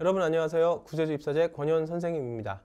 여러분 안녕하세요. 구세주 입사제 권현 선생님입니다.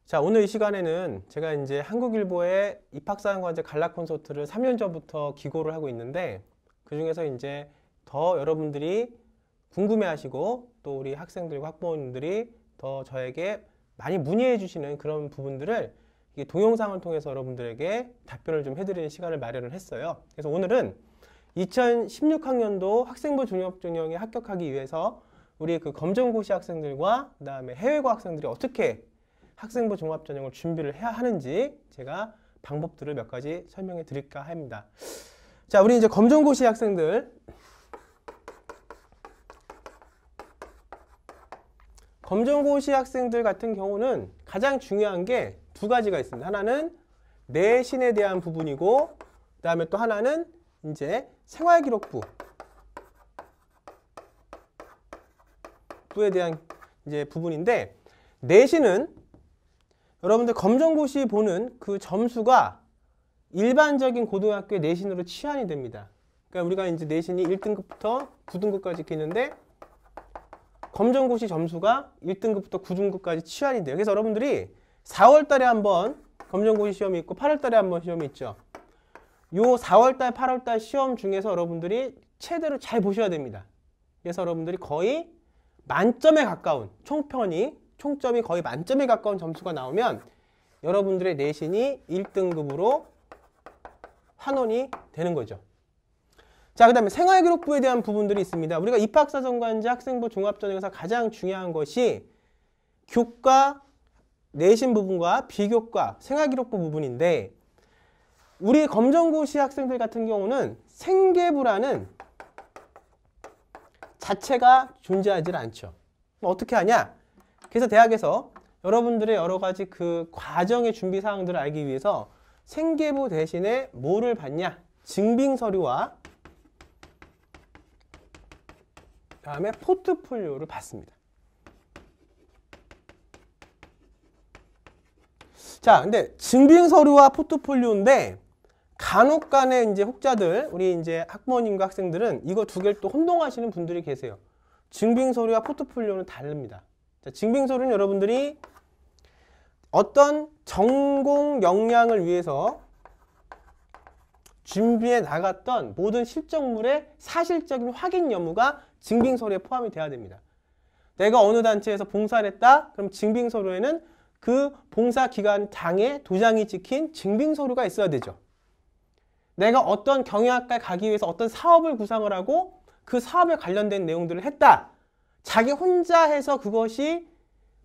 자, 오늘 이 시간에는 제가 이제 한국일보의 입학사정관제 간략 콘서트를 3년 전부터 기고를 하고 있는데, 그 중에서 이제 더 여러분들이 궁금해하시고 또 우리 학생들과 학부모님들이 더 저에게 많이 문의해 주시는 그런 부분들을 이게 동영상을 통해서 여러분들에게 답변을 좀 해드리는 시간을 마련을 했어요. 그래서 오늘은 2016학년도 학생부 종합전형에 합격하기 위해서 우리 그 검정고시 학생들과 그 다음에 해외고 학생들이 어떻게 학생부 종합전형을 준비를 해야 하는지 제가 방법들을 몇 가지 설명해 드릴까 합니다. 자, 우리 이제 검정고시 학생들, 검정고시 학생들 같은 경우는 가장 중요한 게 두 가지가 있습니다. 하나는 내신에 대한 부분이고, 그 다음에 또 하나는 이제 생활기록부에 대한 이제 부분인데, 내신은 여러분들 검정고시 보는 그 점수가 일반적인 고등학교의 내신으로 치환이 됩니다. 그러니까 우리가 이제 내신이 1등급부터 9등급까지 이렇게 있는데, 검정고시 점수가 1등급부터 9등급까지 치환이 돼요. 그래서 여러분들이 4월달에 한번 검정고시 시험이 있고 8월달에 한번 시험이 있죠. 요 4월달, 8월달 시험 중에서 여러분들이 최대로 잘 보셔야 됩니다. 그래서 여러분들이 거의 만점에 가까운 총점이 거의 만점에 가까운 점수가 나오면 여러분들의 내신이 1등급으로 환원이 되는 거죠. 자, 그 다음에 생활기록부에 대한 부분들이 있습니다. 우리가 입학사정관제 학생부 종합전형에서 가장 중요한 것이 교과 내신 부분과 비교과 생활기록부 부분인데, 우리 검정고시 학생들 같은 경우는 생계부라는 자체가 존재하지 않죠. 어떻게 하냐? 그래서 대학에서 여러분들의 여러 가지 그 과정의 준비 사항들을 알기 위해서 생계부 대신에 뭐를 받냐? 증빙서류와 다음에 포트폴리오를 받습니다. 자, 근데 증빙서류와 포트폴리오인데 간혹 간에 이제 혹자들, 우리 이제 학부모님과 학생들은 이거 두 개를 또 혼동하시는 분들이 계세요. 증빙서류와 포트폴리오는 다릅니다. 자, 증빙서류는 여러분들이 어떤 전공 역량을 위해서 준비해 나갔던 모든 실적물의 사실적인 확인 여부가 증빙서류에 포함이 돼야 됩니다. 내가 어느 단체에서 봉사를 했다? 그럼 증빙서류에는 그 봉사기간 당에 도장이 찍힌 증빙서류가 있어야 되죠. 내가 어떤 경영학과에 가기 위해서 어떤 사업을 구상을 하고 그 사업에 관련된 내용들을 했다. 자기 혼자 해서 그것이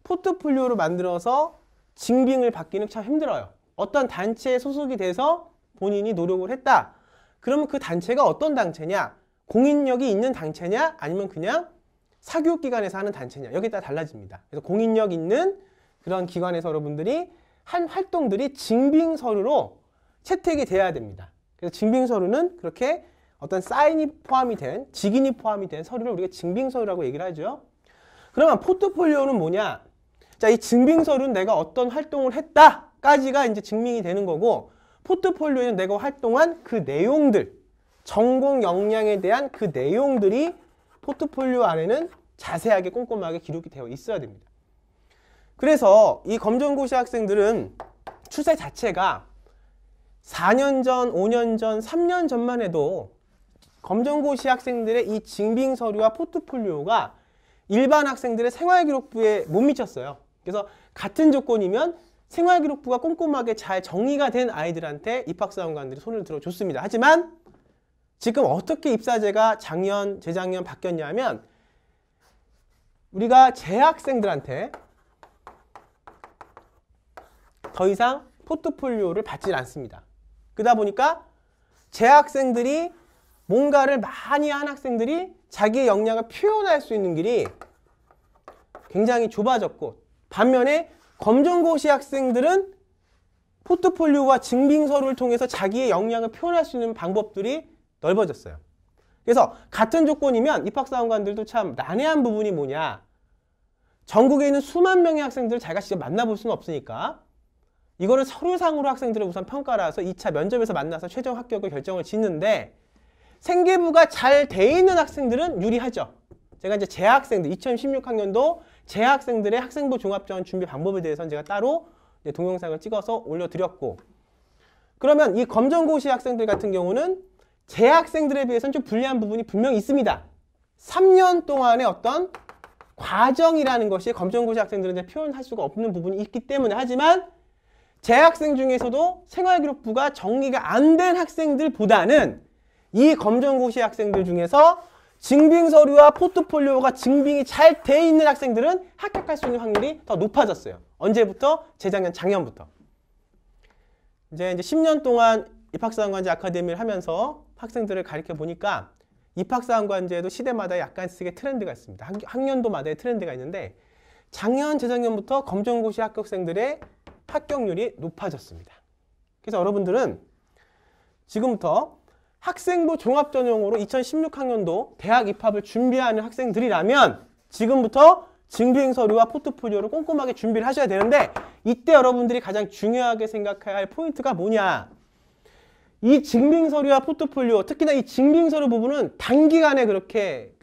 포트폴리오로 만들어서 증빙을 받기는 참 힘들어요. 어떤 단체에 소속이 돼서 본인이 노력을 했다. 그러면 그 단체가 어떤 단체냐? 공인력이 있는 단체냐? 아니면 그냥 사교육기관에서 하는 단체냐? 여기에 따라 달라집니다. 그래서 공인력 있는 그런 기관에서 여러분들이 한 활동들이 증빙서류로 채택이 돼야 됩니다. 그래서 증빙서류는 그렇게 어떤 사인이 포함이 된, 직인이 포함이 된 서류를 우리가 증빙서류라고 얘기를 하죠. 그러면 포트폴리오는 뭐냐? 자, 이 증빙서류는 내가 어떤 활동을 했다까지가 이제 증명이 되는 거고, 포트폴리오는 내가 활동한 그 내용들, 전공 역량에 대한 그 내용들이 포트폴리오 안에는 자세하게 꼼꼼하게 기록이 되어 있어야 됩니다. 그래서 이 검정고시 학생들은 추세 자체가 4년 전, 5년 전, 3년 전만 해도 검정고시 학생들의 이 증빙서류와 포트폴리오가 일반 학생들의 생활기록부에 못 미쳤어요. 그래서 같은 조건이면 생활기록부가 꼼꼼하게 잘 정리가 된 아이들한테 입학사정관들이 손을 들어줬습니다. 하지만 지금 어떻게 입사제가 작년, 재작년 바뀌었냐면, 우리가 재학생들한테 더 이상 포트폴리오를 받지 않습니다. 그러다 보니까 재학생들이 뭔가를 많이 한 학생들이 자기의 역량을 표현할 수 있는 길이 굉장히 좁아졌고, 반면에 검정고시 학생들은 포트폴리오와 증빙서류를 통해서 자기의 역량을 표현할 수 있는 방법들이 넓어졌어요. 그래서 같은 조건이면 입학사정관들도 참 난해한 부분이 뭐냐? 전국에 있는 수만 명의 학생들을 자기가 직접 만나볼 수는 없으니까 이거를 서류상으로 학생들을 우선 평가를 해서 2차 면접에서 만나서 최종 합격을 결정을 짓는데, 생계부가 잘 돼 있는 학생들은 유리하죠. 제가 이제 재학생들 2016학년도 재학생들의 학생부 종합전형 준비 방법에 대해서는 제가 따로 이제 동영상을 찍어서 올려드렸고, 그러면 이 검정고시 학생들 같은 경우는 재학생들에 비해서는 좀 불리한 부분이 분명히 있습니다. 3년 동안의 어떤 과정이라는 것이 검정고시 학생들은 이제 표현할 수가 없는 부분이 있기 때문에, 하지만 재학생 중에서도 생활기록부가 정리가 안 된 학생들보다는 이 검정고시 학생들 중에서 증빙서류와 포트폴리오가 증빙이 잘 돼 있는 학생들은 합격할 수 있는 확률이 더 높아졌어요. 언제부터? 재작년, 작년부터. 이제 10년 동안 입학사관관제 아카데미를 하면서 학생들을 가르쳐 보니까 입학사관관제에도 시대마다 약간씩의 트렌드가 있습니다. 학년도마다의 트렌드가 있는데, 작년, 재작년부터 검정고시 합격생들의 합격률이 높아졌습니다. 그래서 여러분들은 지금부터 학생부 종합전형으로 2016학년도 대학 입학을 준비하는 학생들이라면 지금부터 증빙서류와 포트폴리오를 꼼꼼하게 준비를 하셔야 되는데, 이때 여러분들이 가장 중요하게 생각해야 할 포인트가 뭐냐? 이 증빙서류와 포트폴리오, 특히나 이 증빙서류 부분은 단기간에 그렇게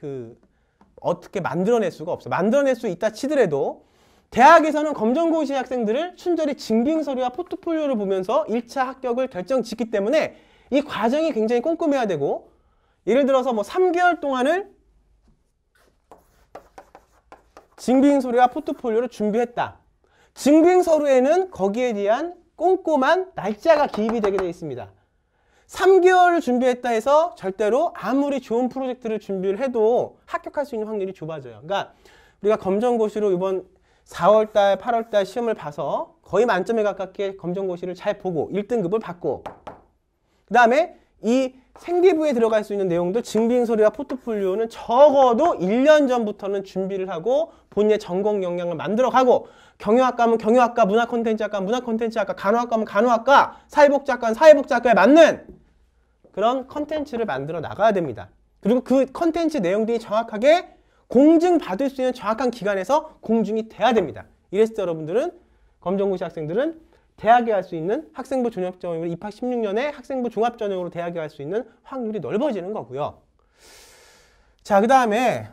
어떻게 만들어낼 수가 없어. 만들어낼 수 있다 치더라도 대학에서는 검정고시 학생들을 순전히 증빙서류와 포트폴리오를 보면서 1차 합격을 결정짓기 때문에 이 과정이 굉장히 꼼꼼해야 되고, 예를 들어서 뭐 3개월 동안을 증빙서류와 포트폴리오를 준비했다. 증빙서류에는 거기에 대한 꼼꼼한 날짜가 기입이 되게 되어 있습니다. 3개월을 준비했다 해서 절대로 아무리 좋은 프로젝트를 준비를 해도 합격할 수 있는 확률이 좁아져요. 그러니까 우리가 검정고시로 이번 4월달, 8월달 시험을 봐서 거의 만점에 가깝게 검정고시를 잘 보고 1등급을 받고, 그 다음에 이 생기부에 들어갈 수 있는 내용들, 증빙서류와 포트폴리오는 적어도 1년 전부터는 준비를 하고 본인의 전공 역량을 만들어가고, 경영학과면 경영학과, 문화콘텐츠학과, 문화콘텐츠학과, 간호학과면 간호학과, 사회복지학과는 사회복지학과에 맞는 그런 컨텐츠를 만들어 나가야 됩니다. 그리고 그 컨텐츠 내용들이 정확하게 공증받을 수 있는 정확한 기관에서 공증이 돼야 됩니다. 이랬을 때 여러분들은, 검정고시 학생들은 대학에 갈 수 있는 학생부 종합전형으로 입학 16년에 학생부 종합전형으로 대학에 갈 수 있는 확률이 넓어지는 거고요. 자, 그 다음에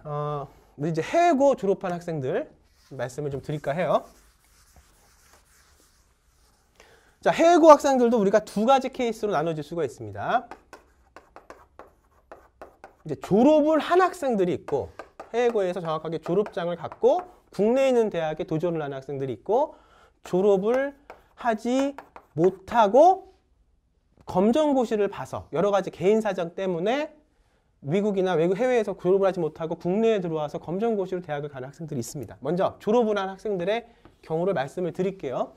이제 해외고 졸업한 학생들 말씀을 좀 드릴까 해요. 자, 해외고 학생들도 우리가 두 가지 케이스로 나눠질 수가 있습니다. 이제 졸업을 한 학생들이 있고, 해외고에서 정확하게 졸업장을 갖고 국내에 있는 대학에 도전을 하는 학생들이 있고, 졸업을 하지 못하고 검정고시를 봐서 여러 가지 개인 사정 때문에 미국이나 외국 해외에서 졸업을 하지 못하고 국내에 들어와서 검정고시로 대학을 가는 학생들이 있습니다. 먼저 졸업을 한 학생들의 경우를 말씀을 드릴게요.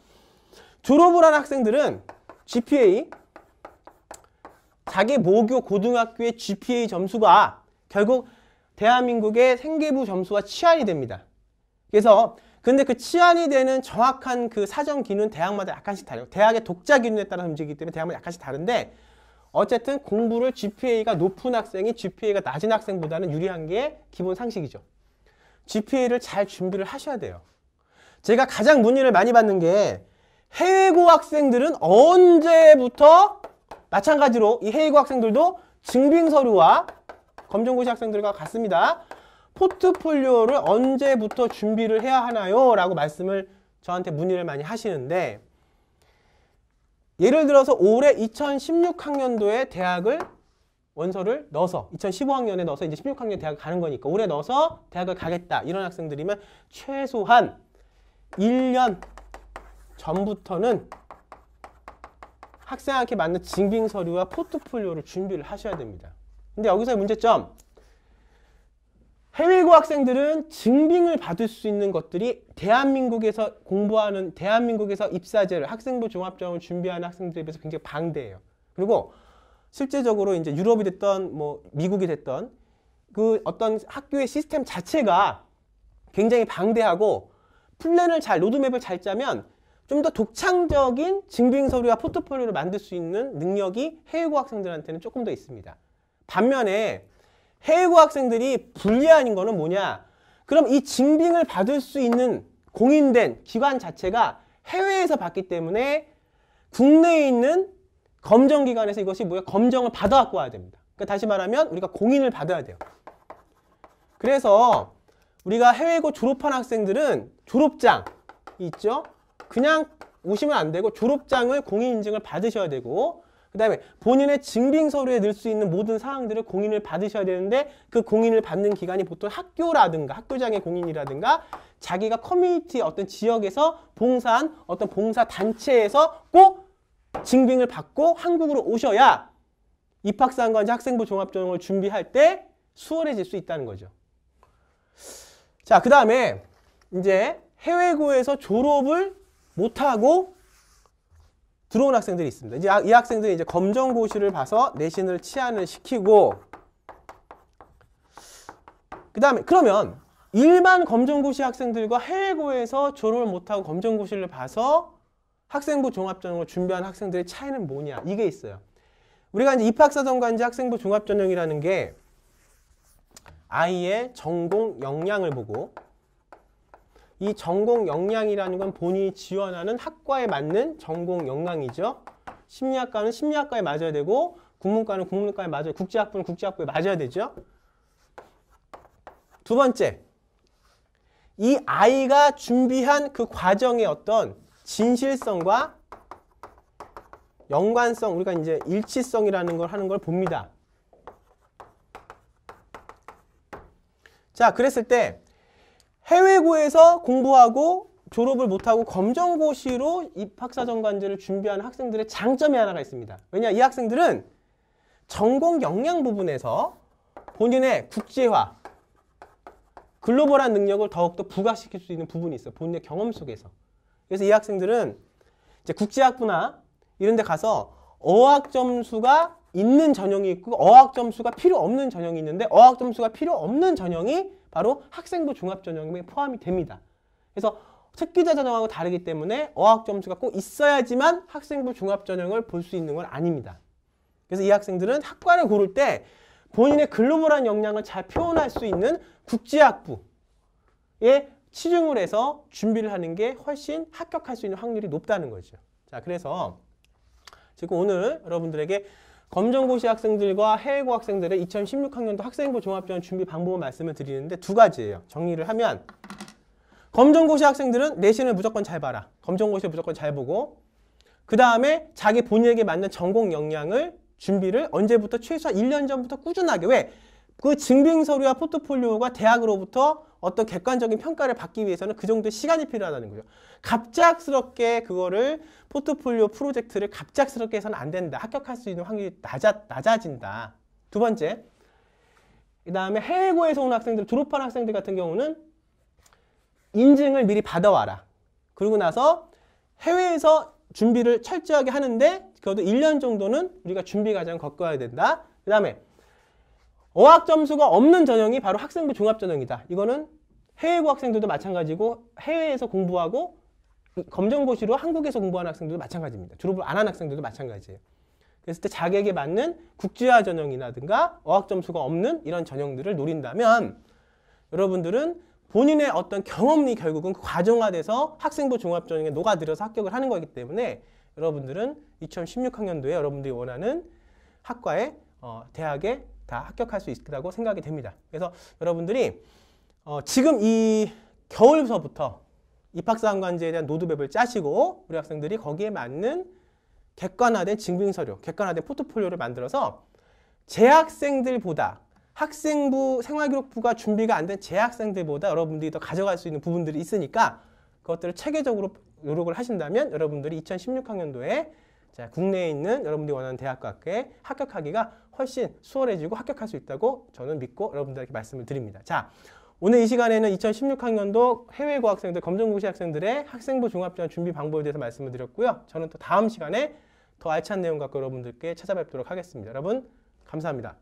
졸업을 한 학생들은 GPA, 자기 모교 고등학교의 GPA 점수가 결국 대한민국의 생계부 점수와 치환이 됩니다. 그래서 근데 그 치환이 되는 정확한 그 사정 기준은 대학마다 약간씩 다르고, 대학의 독자 기준에 따라 움직이기 때문에 대학마다 약간씩 다른데, 어쨌든 공부를 GPA가 높은 학생이 GPA가 낮은 학생보다는 유리한 게 기본 상식이죠. GPA를 잘 준비를 하셔야 돼요. 제가 가장 문의를 많이 받는 게, 해외고 학생들은 언제부터, 마찬가지로 이 해외고 학생들도 증빙서류와 검정고시 학생들과 같습니다. 포트폴리오를 언제부터 준비를 해야 하나요? 라고 말씀을 저한테 문의를 많이 하시는데, 예를 들어서 올해 2016학년도에 대학을 원서를 넣어서 2015학년에 넣어서 이제 16학년 대학을 가는 거니까 올해 넣어서 대학을 가겠다, 이런 학생들이면 최소한 1년 전부터는 학생한테 맞는 증빙서류와 포트폴리오를 준비를 하셔야 됩니다. 근데 여기서의 문제점, 해외고 학생들은 증빙을 받을 수 있는 것들이 대한민국에서 공부하는, 대한민국에서 입사제를, 학생부 종합전형을 준비하는 학생들에 비해서 굉장히 방대해요. 그리고 실제적으로 이제 유럽이 됐던 뭐 미국이 됐던 그 어떤 학교의 시스템 자체가 굉장히 방대하고, 플랜을 잘, 로드맵을 잘 짜면 좀 더 독창적인 증빙서류와 포트폴리오를 만들 수 있는 능력이 해외고 학생들한테는 조금 더 있습니다. 반면에 해외고 학생들이 불리한 거는 뭐냐? 그럼 이 증빙을 받을 수 있는 공인된 기관 자체가 해외에서 받기 때문에 국내에 있는 검정기관에서 이것이 뭐야? 검정을 받아갖고 와야 됩니다. 그러니까 다시 말하면 우리가 공인을 받아야 돼요. 그래서 우리가 해외고 졸업한 학생들은 졸업장 있죠? 그냥 오시면 안 되고 졸업장을 공인인증을 받으셔야 되고, 그 다음에 본인의 증빙서류에 넣을 수 있는 모든 사항들을 공인을 받으셔야 되는데, 그 공인을 받는 기관이 보통 학교라든가 학교장의 공인이라든가 자기가 커뮤니티 어떤 지역에서 봉사한 어떤 봉사단체에서 꼭 증빙을 받고 한국으로 오셔야 입학사항관제 학생부 종합전형을 준비할 때 수월해질 수 있다는 거죠. 자, 그 다음에 이제 해외고에서 졸업을 못하고 들어온 학생들이 있습니다. 이제 이 학생들이 이제 검정고시를 봐서 내신을 치환을 시키고, 그 다음에 그러면 일반 검정고시 학생들과 해외고에서 졸업을 못하고 검정고시를 봐서 학생부 종합전형을 준비한 학생들의 차이는 뭐냐? 이게 있어요. 우리가 이제 입학사정관제 학생부 종합전형이라는 게 아이의 전공 역량을 보고, 이 전공 역량이라는 건 본인이 지원하는 학과에 맞는 전공 역량이죠. 심리학과는 심리학과에 맞아야 되고, 국문과는 국문과에 맞아야, 국제학부는 국제학부에 맞아야 되죠. 두 번째, 이 아이가 준비한 그 과정의 어떤 진실성과 연관성, 우리가 이제 일치성이라는 걸 하는 걸 봅니다. 자, 그랬을 때 해외고에서 공부하고 졸업을 못하고 검정고시로 입학사정관제를 준비하는 학생들의 장점이 하나가 있습니다. 왜냐, 이 학생들은 전공 역량 부분에서 본인의 국제화, 글로벌한 능력을 더욱더 부각시킬 수 있는 부분이 있어요. 본인의 경험 속에서. 그래서 이 학생들은 이제 국제학부나 이런 데 가서 어학 점수가 있는 전형이 있고 어학 점수가 필요 없는 전형이 있는데, 어학 점수가 필요 없는 전형이 바로 학생부 종합전형에 포함이 됩니다. 그래서 특기자 전형하고 다르기 때문에 어학 점수가 꼭 있어야지만 학생부 종합전형을 볼 수 있는 건 아닙니다. 그래서 이 학생들은 학과를 고를 때 본인의 글로벌한 역량을 잘 표현할 수 있는 국제학부에 치중을 해서 준비를 하는 게 훨씬 합격할 수 있는 확률이 높다는 거죠. 자, 그래서 지금 오늘 여러분들에게 검정고시 학생들과 해외고 학생들의 2016학년도 학생부 종합전형 준비 방법을 말씀을 드리는데 두 가지예요. 정리를 하면, 검정고시 학생들은 내신을 무조건 잘 봐라. 검정고시를 무조건 잘 보고, 그 다음에 자기 본인에게 맞는 전공 역량을 준비를 언제부터 최소한 1년 전부터 꾸준하게, 왜? 그 증빙서류와 포트폴리오가 대학으로부터 어떤 객관적인 평가를 받기 위해서는 그 정도의 시간이 필요하다는 거죠. 갑작스럽게 그거를 포트폴리오 프로젝트를 갑작스럽게 해서는 안 된다. 합격할 수 있는 확률이 낮아진다. 두 번째, 그 다음에 해외고에서 온 학생들, 졸업한 학생들 같은 경우는 인증을 미리 받아와라. 그러고 나서 해외에서 준비를 철저하게 하는데 그것도 1년 정도는 우리가 준비 과정을 겪어야 된다. 그 다음에 어학 점수가 없는 전형이 바로 학생부 종합전형이다. 이거는 해외고 학생들도 마찬가지고, 해외에서 공부하고 검정고시로 한국에서 공부하는 학생들도 마찬가지입니다. 졸업을 안 한 학생들도 마찬가지예요. 그랬을 때 자기에게 맞는 국제화 전형이라든가 어학 점수가 없는 이런 전형들을 노린다면, 여러분들은 본인의 어떤 경험이 결국은 과정화돼서 학생부 종합전형에 녹아들어서 합격을 하는 거기 때문에, 여러분들은 2016학년도에 여러분들이 원하는 학과에, 대학에 다 합격할 수 있다고 생각이 됩니다. 그래서 여러분들이 지금 이 겨울서부터 입학사항관제에 대한 로드맵을 짜시고, 우리 학생들이 거기에 맞는 객관화된 증빙서류, 객관화된 포트폴리오를 만들어서 재학생들보다, 학생부 생활기록부가 준비가 안 된 재학생들보다 여러분들이 더 가져갈 수 있는 부분들이 있으니까 그것들을 체계적으로 노력을 하신다면 여러분들이 2016학년도에 국내에 있는 여러분들이 원하는 대학과 학교에 합격하기가 훨씬 수월해지고 합격할 수 있다고 저는 믿고 여러분들에게 말씀을 드립니다. 자, 오늘 이 시간에는 2016학년도 해외고 학생들, 검정고시 학생들의 학생부 종합전형 준비 방법에 대해서 말씀을 드렸고요. 저는 또 다음 시간에 더 알찬 내용 갖고 여러분들께 찾아뵙도록 하겠습니다. 여러분, 감사합니다.